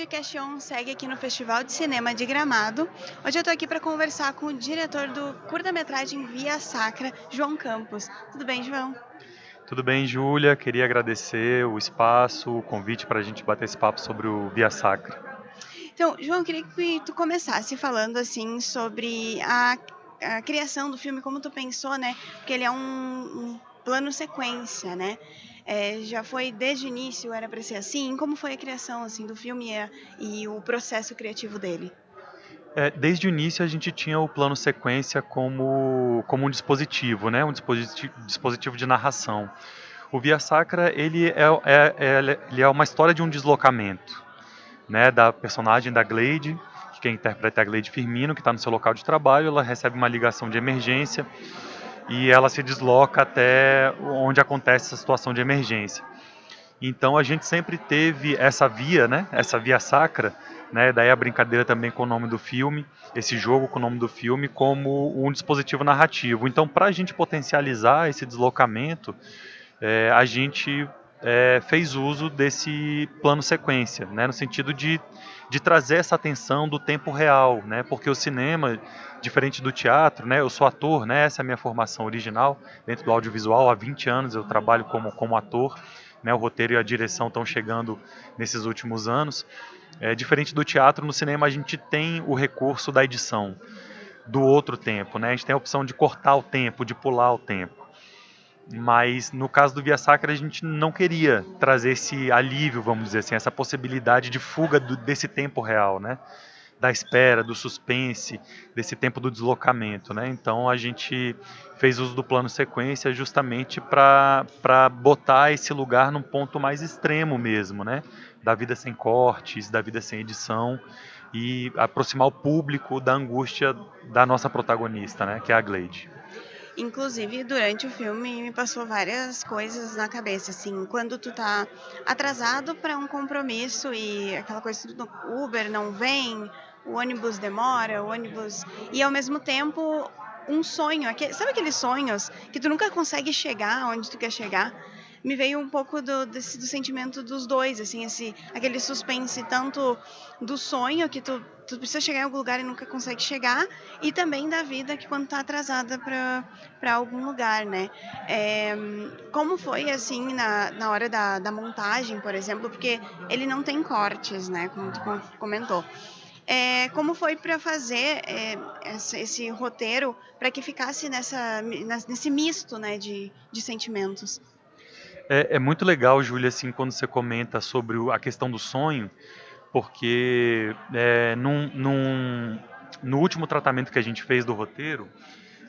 podcast On segue aqui no Festival de Cinema de Gramado. Hoje eu estou aqui para conversar com o diretor do curta-metragem Via Sacra, João Campos. Tudo bem, João? Tudo bem, Júlia? Queria agradecer o espaço, o convite para a gente bater esse papo sobre o Via Sacra. Então, João, eu queria que tu começasse falando assim sobre a criação do filme, como tu pensou, né? Porque ele é um plano sequência, né? Já foi desde o início, era para ser assim? Como foi a criação assim do filme e o processo criativo dele? Desde o início a gente tinha o plano sequência como um dispositivo, né? Um dispositivo de narração. O Via Sacra ele é uma história de um deslocamento, né? Da personagem da Gleide, que quem interpreta é a Gleide Firmino, que está no seu local de trabalho. Ela recebe uma ligação de emergência e ela se desloca até onde acontece essa situação de emergência. Então a gente sempre teve essa via, né? Essa via sacra, né? Daí a brincadeira também com o nome do filme, esse jogo com o nome do filme como um dispositivo narrativo. Então, para a gente potencializar esse deslocamento, a gente fez uso desse plano sequência, né? No sentido de trazer essa atenção do tempo real, né? Porque o cinema, diferente do teatro, né? Eu sou ator, né? Essa é a minha formação original dentro do audiovisual. Há 20 anos eu trabalho como ator, né? O roteiro e a direção estão chegando nesses últimos anos. Diferente do teatro, no cinema a gente tem o recurso da edição, do outro tempo, né? A gente tem a opção de cortar o tempo, de pular o tempo. Mas no caso do Via Sacra a gente não queria trazer esse alívio, vamos dizer assim, essa possibilidade de fuga desse tempo real, né? Da espera, do suspense, desse tempo do deslocamento, né? Então a gente fez uso do plano sequência justamente para botar esse lugar num ponto mais extremo mesmo, né? Da vida sem cortes, da vida sem edição e aproximar o público da angústia da nossa protagonista, né? Que é a Gleide. Inclusive, durante o filme me passou várias coisas na cabeça, assim, quando tu tá atrasado para um compromisso e aquela coisa do Uber não vem, o ônibus demora, o ônibus e ao mesmo tempo um sonho, sabe aqueles sonhos que tu nunca consegue chegar onde tu quer chegar? Me veio um pouco do sentimento dos dois, assim, aquele suspense tanto do sonho que tu precisa chegar em algum lugar e nunca consegue chegar, e também da vida que quando tá atrasada para algum lugar, né? É, como foi assim na hora da montagem, por exemplo, porque ele não tem cortes, né? Como tu comentou. Como foi para fazer esse roteiro para que ficasse nesse misto, né, de sentimentos? É muito legal, Júlia, assim, quando você comenta sobre a questão do sonho, porque no último tratamento que a gente fez do roteiro,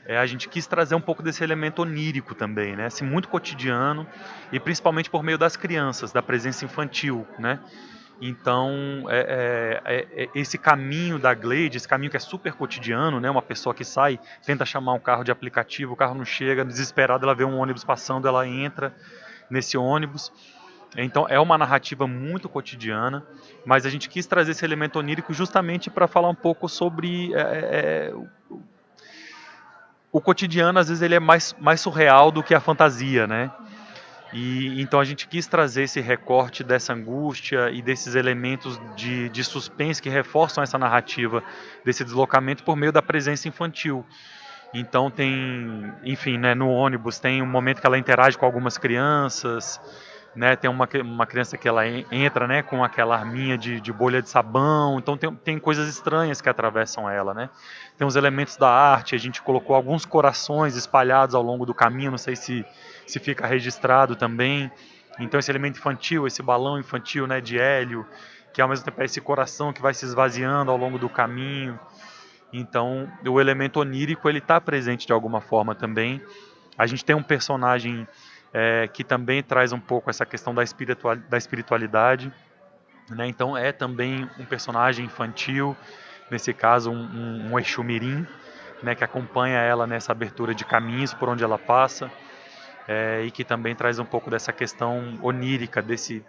a gente quis trazer um pouco desse elemento onírico também, né? Assim, muito cotidiano e principalmente por meio das crianças, da presença infantil, né? Então, esse caminho da Glade, esse caminho que é super cotidiano, né? Uma pessoa que sai, tenta chamar um carro de aplicativo, o carro não chega, desesperada, ela vê um ônibus passando, ela entra nesse ônibus. Então é uma narrativa muito cotidiana, mas a gente quis trazer esse elemento onírico justamente para falar um pouco sobre o cotidiano. Às vezes ele é mais surreal do que a fantasia, né? E então a gente quis trazer esse recorte dessa angústia e desses elementos de suspense que reforçam essa narrativa desse deslocamento por meio da presença infantil. Então tem, enfim, né, no ônibus tem um momento que ela interage com algumas crianças, né, tem uma criança que ela entra, né, com aquela arminha de bolha de sabão, então tem coisas estranhas que atravessam ela, né. Tem os elementos da arte, a gente colocou alguns corações espalhados ao longo do caminho, não sei se fica registrado também. Então esse elemento infantil, esse balão infantil, né, de hélio, que ao mesmo tempo é esse coração que vai se esvaziando ao longo do caminho. Então, o elemento onírico ele está presente de alguma forma também. A gente tem um personagem que também traz um pouco essa questão da espiritualidade, né? Então, é também um personagem infantil, nesse caso, um Exu Mirim, né? Que acompanha ela nessa abertura de caminhos por onde ela passa, e que também traz um pouco dessa questão onírica, desse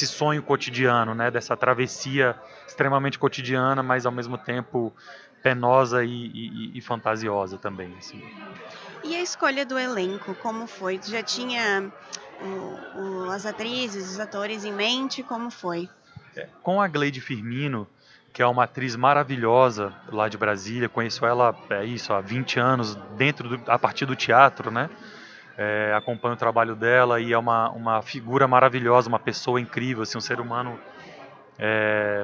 sonho cotidiano, né? Dessa travessia extremamente cotidiana, mas ao mesmo tempo penosa e fantasiosa também, assim. E a escolha do elenco, como foi? Tu já tinha as atrizes, os atores em mente? Como foi? Com a Gleide Firmino, que é uma atriz maravilhosa lá de Brasília, conheço ela há 20 anos, a partir do teatro, né? Acompanho o trabalho dela e é uma figura maravilhosa, uma pessoa incrível, assim, um ser humano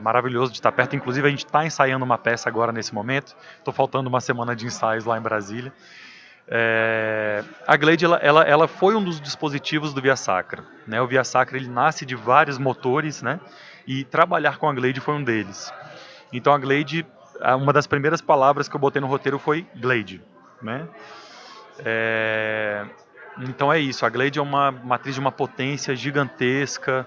maravilhoso de estar perto. Inclusive, a gente está ensaiando uma peça agora nesse momento. Estou faltando uma semana de ensaios lá em Brasília. A Gleide ela foi um dos dispositivos do Via Sacra, né? O Via Sacra ele nasce de vários motores, né? E trabalhar com a Gleide foi um deles. Então a Gleide, uma das primeiras palavras que eu botei no roteiro foi Gleide, né? Então é isso, a Gleide é uma atriz de uma potência gigantesca,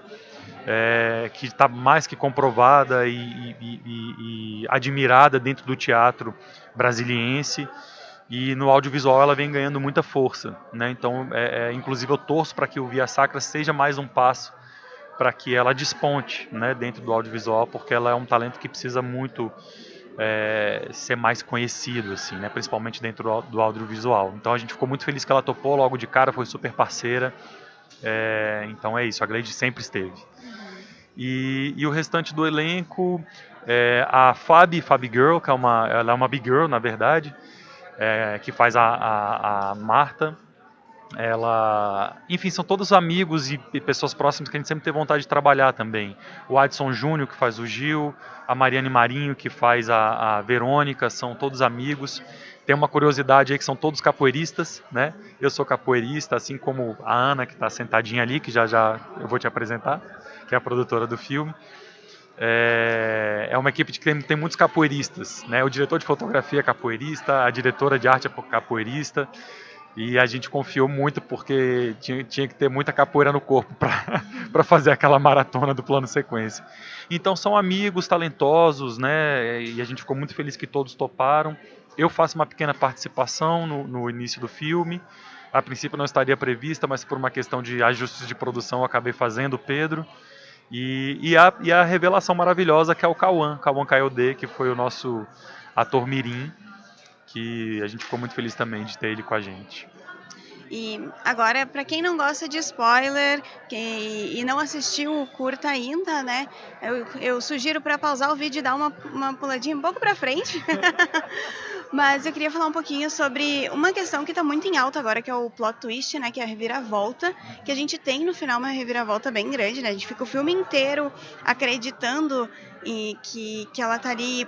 que está mais que comprovada e admirada dentro do teatro brasiliense, e no audiovisual ela vem ganhando muita força, né? Então, inclusive eu torço para que o Via Sacra seja mais um passo para que ela desponte, né, dentro do audiovisual, porque ela é um talento que precisa muito ser mais conhecido, assim, né, principalmente dentro do audiovisual. Então a gente ficou muito feliz que ela topou logo de cara, foi super parceira. Então é isso, a Gleide sempre esteve. E o restante do elenco, a Fabi Girl, que ela é uma big girl, na verdade, que faz a Marta. Enfim, são todos amigos e pessoas próximas que a gente sempre teve vontade de trabalhar também. O Adson Júnior, que faz o Gil, a Mariane Marinho, que faz a Verônica, são todos amigos. Tem uma curiosidade aí que são todos capoeiristas, né? Eu sou capoeirista, assim como a Ana, que está sentadinha ali, que já já eu vou te apresentar, que é a produtora do filme. É uma equipe que tem muitos capoeiristas, né? O diretor de fotografia é capoeirista, a diretora de arte é capoeirista. E a gente confiou muito porque tinha que ter muita capoeira no corpo para fazer aquela maratona do plano sequência. Então são amigos talentosos, né? E a gente ficou muito feliz que todos toparam. Eu faço uma pequena participação no início do filme. A princípio não estaria prevista, mas por uma questão de ajustes de produção eu acabei fazendo o Pedro. E a revelação maravilhosa que é o Cauã Caiodê, que foi o nosso ator mirim, que a gente ficou muito feliz também de ter ele com a gente. E agora, para quem não gosta de spoiler e não assistiu o curta ainda, né? Eu sugiro para pausar o vídeo e dar uma puladinha um pouco para frente. Mas eu queria falar um pouquinho sobre uma questão que está muito em alta agora, que é o plot twist, né? Que é a reviravolta, que a gente tem no final uma reviravolta bem grande, né? A gente fica o filme inteiro acreditando que ela tá ali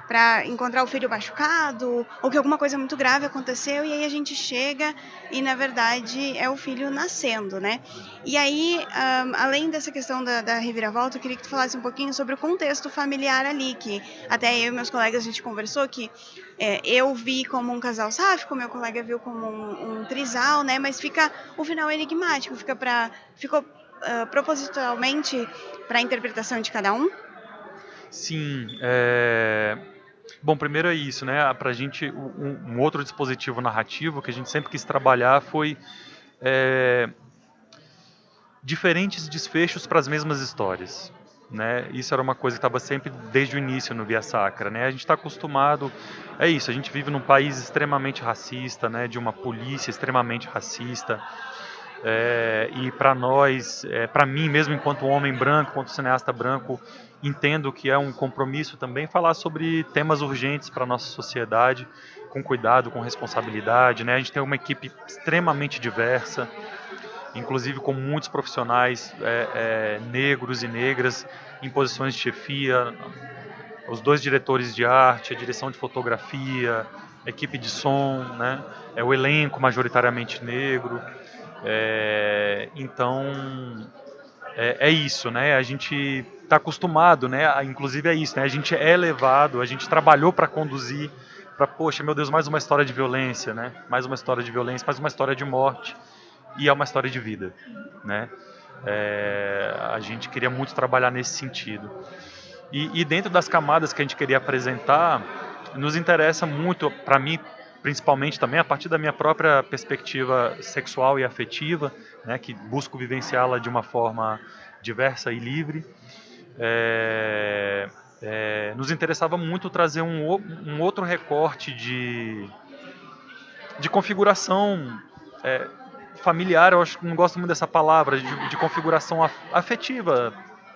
para encontrar o filho machucado, ou que alguma coisa muito grave aconteceu, e aí a gente chega e, na verdade, é o filho nascendo, né? E aí, além dessa questão da reviravolta, eu queria que tu falasse um pouquinho sobre o contexto familiar ali, que até eu e meus colegas a gente conversou, que eu vi como um casal sáfico, meu colega viu como um trisal, né? Mas fica o final enigmático, ficou propositalmente para a interpretação de cada um? Sim, bom, primeiro é isso, né? Pra gente, um outro dispositivo narrativo que a gente sempre quis trabalhar foi diferentes desfechos para as mesmas histórias, né? Isso era uma coisa que estava sempre desde o início no Via Sacra, né? A gente está acostumado, é isso, a gente vive num país extremamente racista, né? De uma polícia extremamente racista. E para nós, para mim mesmo enquanto homem branco, enquanto cineasta branco, entendo que é um compromisso também falar sobre temas urgentes para a nossa sociedade, com cuidado, com responsabilidade, né? A gente tem uma equipe extremamente diversa, inclusive com muitos profissionais negros e negras em posições de chefia, os 2 diretores de arte, a direção de fotografia, a equipe de som, né? O elenco majoritariamente negro. Então é isso, né? A gente está acostumado, né? Inclusive é isso, né? A gente é levado, a gente trabalhou para conduzir, para poxa, meu Deus, mais uma história de violência, né? Mais uma história de violência, mais uma história de morte, e é uma história de vida, né? A gente queria muito trabalhar nesse sentido. E dentro das camadas que a gente queria apresentar, nos interessa muito, para mim, principalmente também a partir da minha própria perspectiva sexual e afetiva, né, que busco vivenciá-la de uma forma diversa e livre. Nos interessava muito trazer um outro recorte de configuração familiar. Eu acho que não gosto muito dessa palavra, de configuração afetiva,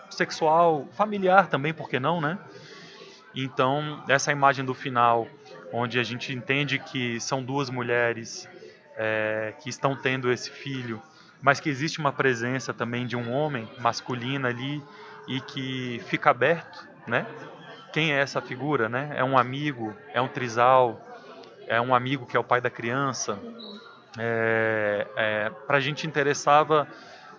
sexual, familiar também, por que não, né? Então, essa imagem do final, onde a gente entende que são duas mulheres que estão tendo esse filho, mas que existe uma presença também de um homem masculino ali e que fica aberto, né? Quem é essa figura, né? É um amigo, é um trisal, é um amigo que é o pai da criança. Para a gente interessava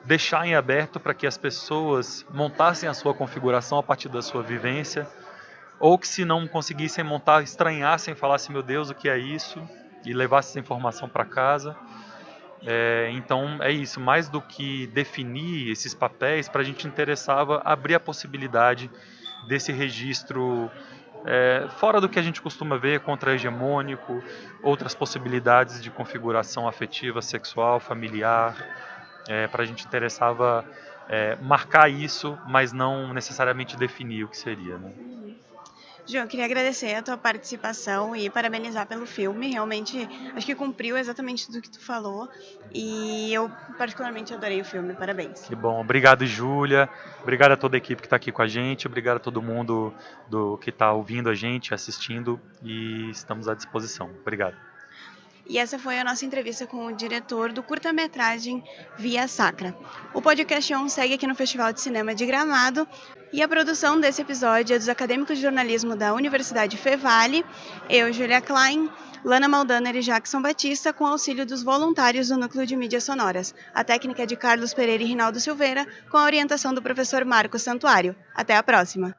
deixar em aberto para que as pessoas montassem a sua configuração a partir da sua vivência, ou que se não conseguissem montar, estranhassem, falassem, meu Deus, o que é isso? E levassem essa informação para casa. Então é isso, mais do que definir esses papéis, para a gente interessava abrir a possibilidade desse registro fora do que a gente costuma ver, contra-hegemônico, outras possibilidades de configuração afetiva, sexual, familiar. Para a gente interessava marcar isso, mas não necessariamente definir o que seria, né? João, eu queria agradecer a tua participação e parabenizar pelo filme. Realmente, acho que cumpriu exatamente tudo que tu falou. E eu particularmente adorei o filme. Parabéns. Que bom. Obrigado, Júlia. Obrigado a toda a equipe que está aqui com a gente. Obrigado a todo mundo que está ouvindo a gente, assistindo. E estamos à disposição. Obrigado. E essa foi a nossa entrevista com o diretor do curta-metragem Via Sacra. O podcast On segue aqui no Festival de Cinema de Gramado e a produção desse episódio é dos acadêmicos de jornalismo da Universidade Fevale, eu, Julia Klein, Lana Maldaner e Jackson Batista, com auxílio dos voluntários do Núcleo de Mídias Sonoras. A técnica é de Carlos Pereira e Rinaldo Silveira, com a orientação do professor Marcos Santuário. Até a próxima!